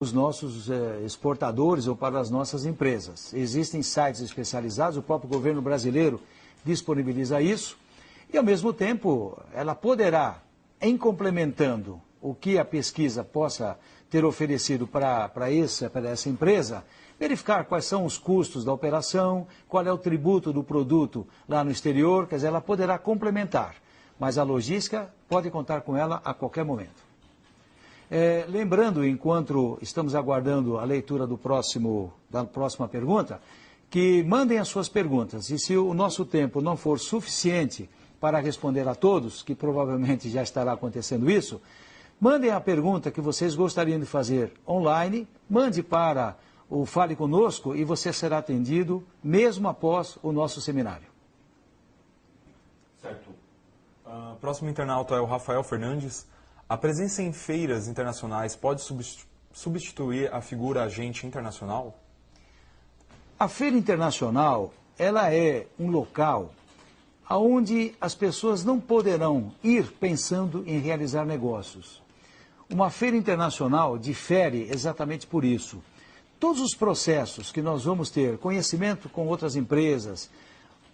os nossos exportadores ou para as nossas empresas. Existem sites especializados, o próprio governo brasileiro disponibiliza isso e, ao mesmo tempo, ela poderá, em complementando o que a pesquisa possa ter oferecido para essa empresa, verificar quais são os custos da operação, qual é o tributo do produto lá no exterior, quer dizer, ela poderá complementar, mas a logística pode contar com ela a qualquer momento. Lembrando, enquanto estamos aguardando a leitura da próxima pergunta, que mandem as suas perguntas e se o nosso tempo não for suficiente para responder a todos, que provavelmente já estará acontecendo isso, mandem a pergunta que vocês gostariam de fazer online, mande para o Fale Conosco e você será atendido mesmo após o nosso seminário. Certo. Próximo internauta é o Rafael Fernandes. A presença em feiras internacionais pode substituir a figura agente internacional? A feira internacional, ela é um local onde as pessoas não poderão ir pensando em realizar negócios. Uma feira internacional difere exatamente por isso. Todos os processos que nós vamos ter, conhecimento com outras empresas,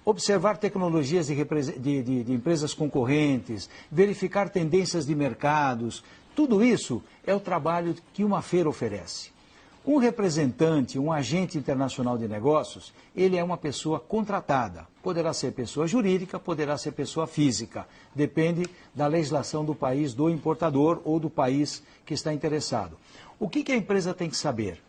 observar tecnologias de empresas concorrentes, verificar tendências de mercados, tudo isso é o trabalho que uma feira oferece. Um representante, um agente internacional de negócios, ele é uma pessoa contratada. Poderá ser pessoa jurídica, poderá ser pessoa física. Depende da legislação do país do importador ou do país que está interessado. O que a empresa tem que saber?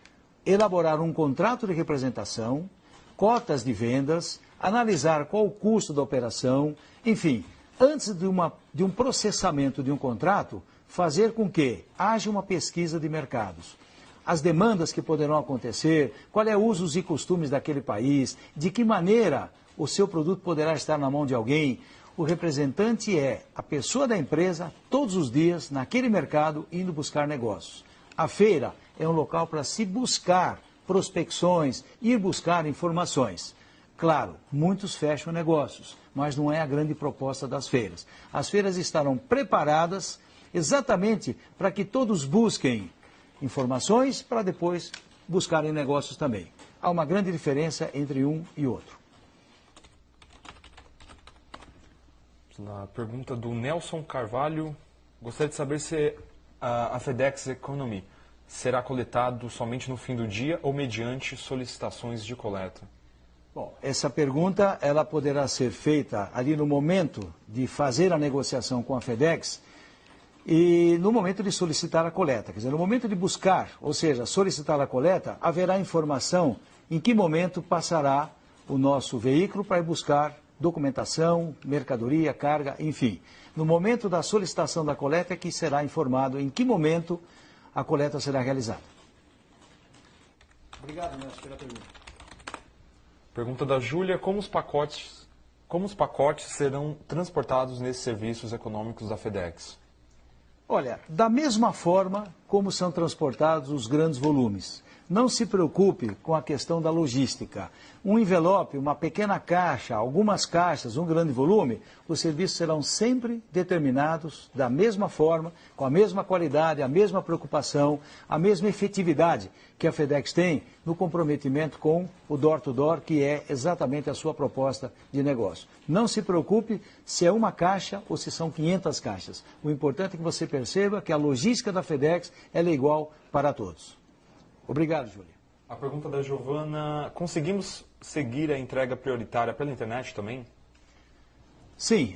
Elaborar um contrato de representação, cotas de vendas, analisar qual o custo da operação, enfim, antes de um processamento de um contrato, fazer com que haja uma pesquisa de mercados. As demandas que poderão acontecer, qual é os usos e costumes daquele país, de que maneira o seu produto poderá estar na mão de alguém. O representante é a pessoa da empresa, todos os dias, naquele mercado, indo buscar negócios. A feira é um local para se buscar prospecções, ir buscar informações. Claro, muitos fecham negócios, mas não é a grande proposta das feiras. As feiras estarão preparadas exatamente para que todos busquem informações para depois buscarem negócios também. Há uma grande diferença entre um e outro. Na pergunta do Nelson Carvalho, gostaria de saber se a FedEx Economy será coletado somente no fim do dia ou mediante solicitações de coleta? Bom, essa pergunta ela poderá ser feita ali no momento de fazer a negociação com a FedEx e no momento de solicitar a coleta. Quer dizer, no momento de buscar, ou seja, solicitar a coleta, haverá informação em que momento passará o nosso veículo para ir buscar documentação, mercadoria, carga, enfim. No momento da solicitação da coleta é que será informado em que momento a coleta será realizada. Obrigado, Nelson, pela pergunta. Pergunta da Júlia, como os pacotes serão transportados nesses serviços econômicos da FedEx? Olha, da mesma forma como são transportados os grandes volumes. Não se preocupe com a questão da logística. Um envelope, uma pequena caixa, algumas caixas, um grande volume, os serviços serão sempre determinados da mesma forma, com a mesma qualidade, a mesma preocupação, a mesma efetividade que a FedEx tem no comprometimento com o door-to-door, que é exatamente a sua proposta de negócio. Não se preocupe se é uma caixa ou se são 500 caixas. O importante é que você perceba que a logística da FedEx ela é igual para todos. Obrigado, Júlia. A pergunta da Giovana, conseguimos seguir a entrega prioritária pela internet também? Sim,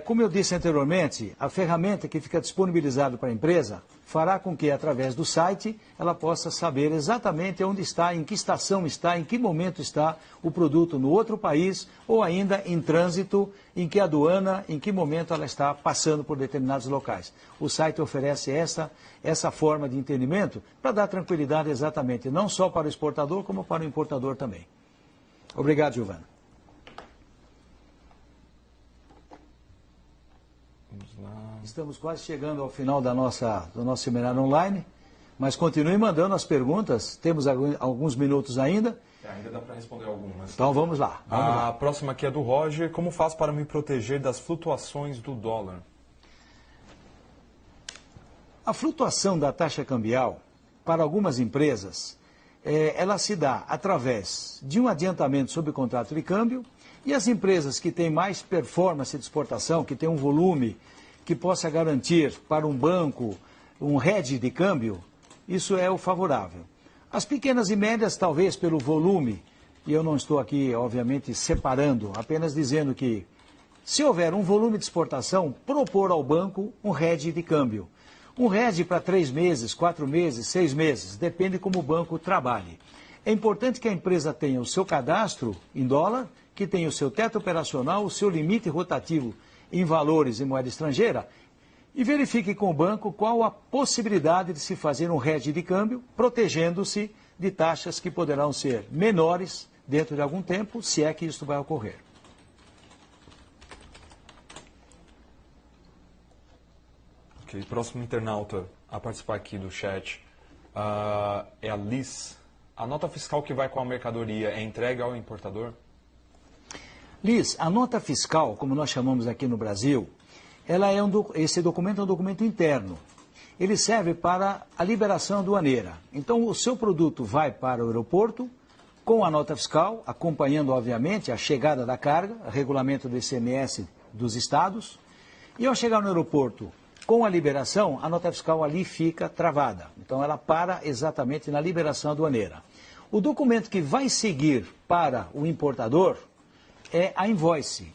como eu disse anteriormente, a ferramenta que fica disponibilizada para a empresa fará com que, através do site, ela possa saber exatamente onde está, em que estação está, em que momento está o produto no outro país ou ainda em trânsito, em que aduana, em que momento ela está passando por determinados locais. O site oferece essa forma de entendimento para dar tranquilidade exatamente, não só para o exportador, como para o importador também. Obrigado, Giovana. Estamos quase chegando ao final do nosso seminário online, mas continue mandando as perguntas, temos alguns minutos ainda. Ainda dá para responder algumas. Então vamos lá. A próxima aqui é do Roger, como faço para me proteger das flutuações do dólar? A flutuação da taxa cambial para algumas empresas, ela se dá através de um adiantamento sobre o contrato de câmbio, e as empresas que têm mais performance de exportação, que têm um volume que possa garantir para um banco um hedge de câmbio, isso é o favorável. As pequenas e médias, talvez pelo volume, e eu não estou aqui, obviamente, separando, apenas dizendo que, se houver um volume de exportação, propor ao banco um hedge de câmbio. Um hedge para 3 meses, 4 meses, 6 meses, depende como o banco trabalhe. É importante que a empresa tenha o seu cadastro em dólar, que tenha o seu teto operacional, o seu limite rotativo em valores em moeda estrangeira, e verifique com o banco qual a possibilidade de se fazer um hedge de câmbio, protegendo-se de taxas que poderão ser menores dentro de algum tempo, se é que isso vai ocorrer. Ok, próximo internauta a participar aqui do chat é a Liz. A nota fiscal que vai com a mercadoria é entregue ao importador? Liz, a nota fiscal, como nós chamamos aqui no Brasil, esse documento é um documento interno. Ele serve para a liberação aduaneira. Então, o seu produto vai para o aeroporto com a nota fiscal, acompanhando, obviamente, a chegada da carga, o regulamento do ICMS dos estados. E ao chegar no aeroporto com a liberação, a nota fiscal ali fica travada. Então, ela para exatamente na liberação aduaneira. O documento que vai seguir para o importador é a invoice.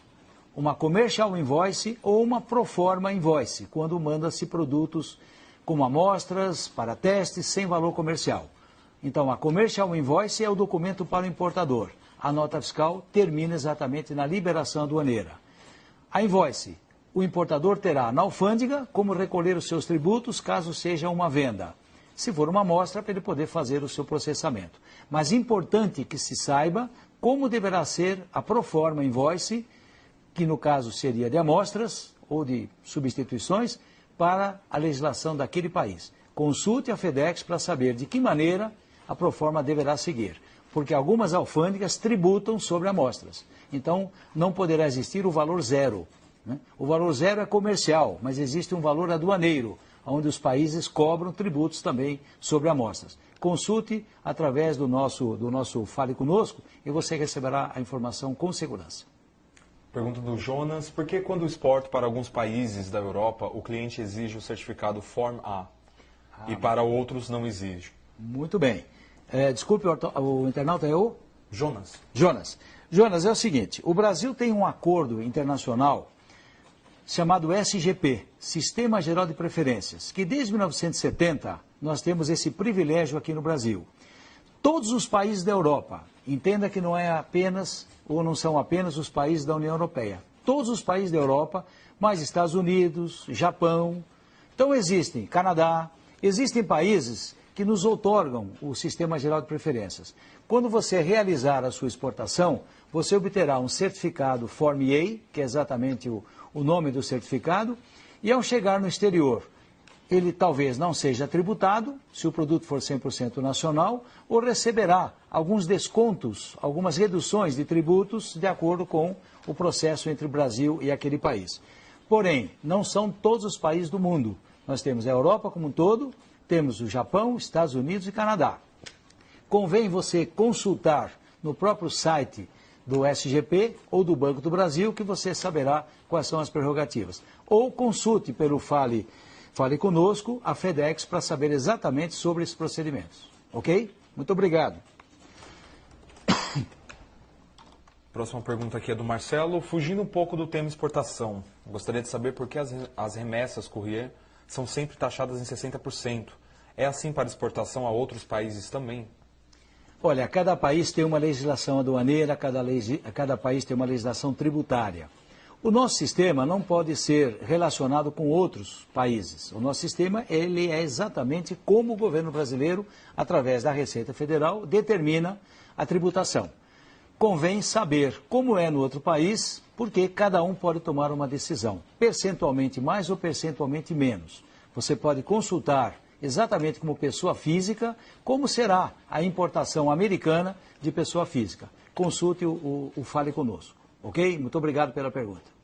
Uma commercial invoice ou uma proforma invoice, quando manda-se produtos como amostras para testes sem valor comercial. Então, a commercial invoice é o documento para o importador. A nota fiscal termina exatamente na liberação aduaneira. A invoice, o importador terá na alfândega como recolher os seus tributos caso seja uma venda. Se for uma amostra, para ele poder fazer o seu processamento. Mas é importante que se saiba como deverá ser a proforma invoice, que no caso seria de amostras ou de substituições, para a legislação daquele país. Consulte a FedEx para saber de que maneira a proforma deverá seguir, porque algumas alfândegas tributam sobre amostras. Então, não poderá existir o valor zero, né? O valor zero é comercial, mas existe um valor aduaneiro, onde os países cobram tributos também sobre amostras. Consulte através do nosso Fale Conosco e você receberá a informação com segurança. Pergunta do Jonas: por que quando exporto para alguns países da Europa, o cliente exige o certificado Form A e para outros não exige? Muito bem. Desculpe, o internauta é o? Jonas. Jonas, é o seguinte, o Brasil tem um acordo internacional chamado SGP, Sistema Geral de Preferências, que desde 1970 nós temos esse privilégio aqui no Brasil. Todos os países da Europa, entenda que não é apenas ou não são apenas os países da União Europeia. Todos os países da Europa, mais Estados Unidos, Japão. Então existem Canadá, existem países que nos outorgam o Sistema Geral de Preferências. Quando você realizar a sua exportação, você obterá um certificado Form A, que é exatamente o nome do certificado, e ao chegar no exterior, ele talvez não seja tributado, se o produto for 100% nacional, ou receberá alguns descontos, algumas reduções de tributos de acordo com o processo entre o Brasil e aquele país. Porém, não são todos os países do mundo. Nós temos a Europa como um todo, temos o Japão, Estados Unidos e Canadá. Convém você consultar no próprio site do SGP ou do Banco do Brasil, que você saberá quais são as prerrogativas. Ou consulte pelo Fale Conosco a FedEx para saber exatamente sobre esses procedimentos. Ok? Muito obrigado. Próxima pergunta aqui é do Marcelo. Fugindo um pouco do tema exportação, gostaria de saber por que as remessas courier são sempre taxadas em 60%. É assim para exportação a outros países também? Olha, cada país tem uma legislação aduaneira, cada país tem uma legislação tributária. O nosso sistema não pode ser relacionado com outros países. O nosso sistema ele é exatamente como o governo brasileiro, através da Receita Federal, determina a tributação. Convém saber como é no outro país, porque cada um pode tomar uma decisão, percentualmente mais ou percentualmente menos. Você pode consultar exatamente como pessoa física, como será a importação americana de pessoa física. Consulte o Fale Conosco, ok? Muito obrigado pela pergunta.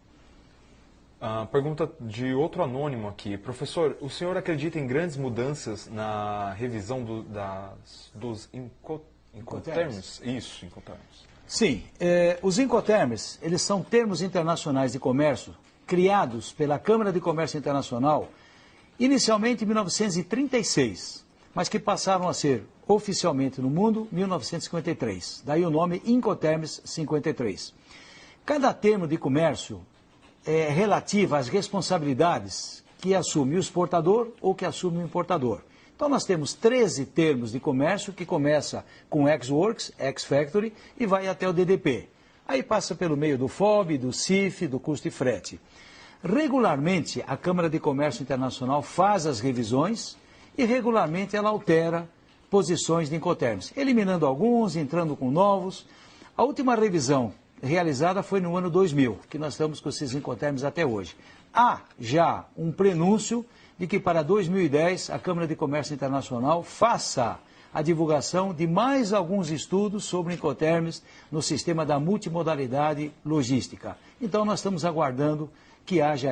Pergunta de outro anônimo aqui. Professor, o senhor acredita em grandes mudanças na revisão dos Incoterms? Isso, Incoterms. Sim, os Incoterms, eles são termos internacionais de comércio criados pela Câmara de Comércio Internacional inicialmente em 1936, mas que passaram a ser oficialmente no mundo em 1953. Daí o nome Incoterms 53. Cada termo de comércio é relativo às responsabilidades que assume o exportador ou que assume o importador. Então nós temos 13 termos de comércio que começa com ex-works, ex-factory e vai até o DDP. Aí passa pelo meio do FOB, do CIF, do custo e frete. Regularmente a Câmara de Comércio Internacional faz as revisões e regularmente ela altera posições de Incoterms, eliminando alguns, entrando com novos. A última revisão realizada foi no ano 2000, que nós estamos com esses Incoterms até hoje. Há já um prenúncio de que para 2010 a Câmara de Comércio Internacional faça a divulgação de mais alguns estudos sobre Incoterms no sistema da multimodalidade logística. Então nós estamos aguardando que haja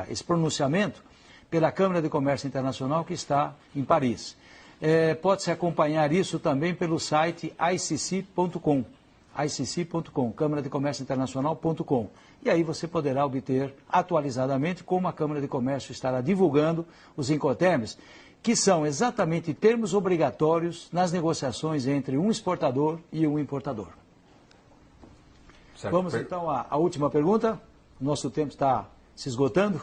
esse pronunciamento pela Câmara de Comércio Internacional que está em Paris. Pode-se acompanhar isso também pelo site icc.com. icc.com, Câmara de Comércio Internacional.com. E aí você poderá obter atualizadamente como a Câmara de Comércio estará divulgando os Incoterms, que são exatamente termos obrigatórios nas negociações entre um exportador e um importador. Certo. Vamos então à última pergunta. Nosso tempo está se esgotando.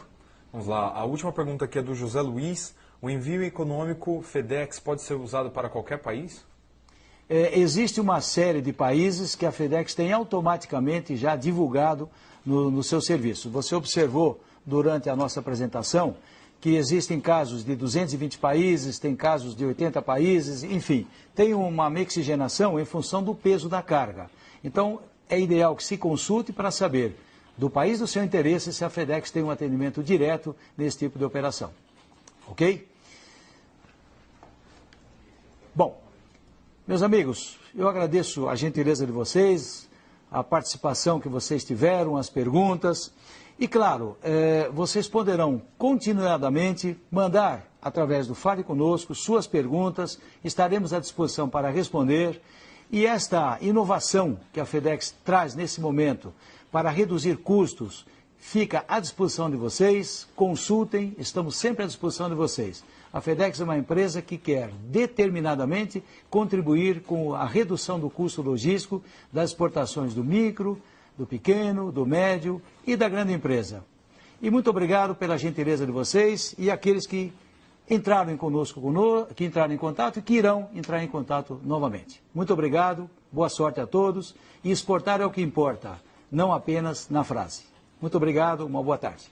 Vamos lá. A última pergunta aqui é do José Luiz. O envio econômico FedEx pode ser usado para qualquer país? Existe uma série de países que a FedEx tem automaticamente já divulgado no seu serviço. Você observou durante a nossa apresentação que existem casos de 220 países, tem casos de 80 países, enfim, tem uma mixigenação em função do peso da carga. Então, é ideal que se consulte para saber do país do seu interesse se a FedEx tem um atendimento direto nesse tipo de operação. Ok? Bom, meus amigos, eu agradeço a gentileza de vocês, a participação que vocês tiveram, as perguntas. E, claro, vocês poderão continuadamente mandar, através do Fale Conosco, suas perguntas. Estaremos à disposição para responder. E esta inovação que a FedEx traz nesse momento para reduzir custos fica à disposição de vocês. Consultem, estamos sempre à disposição de vocês. A FedEx é uma empresa que quer determinadamente contribuir com a redução do custo logístico das exportações do micro, do pequeno, do médio e da grande empresa. E muito obrigado pela gentileza de vocês e aqueles que entraram conosco, que entraram em contato e que irão entrar em contato novamente. Muito obrigado, boa sorte a todos e exportar é o que importa, não apenas na frase. Muito obrigado, uma boa tarde.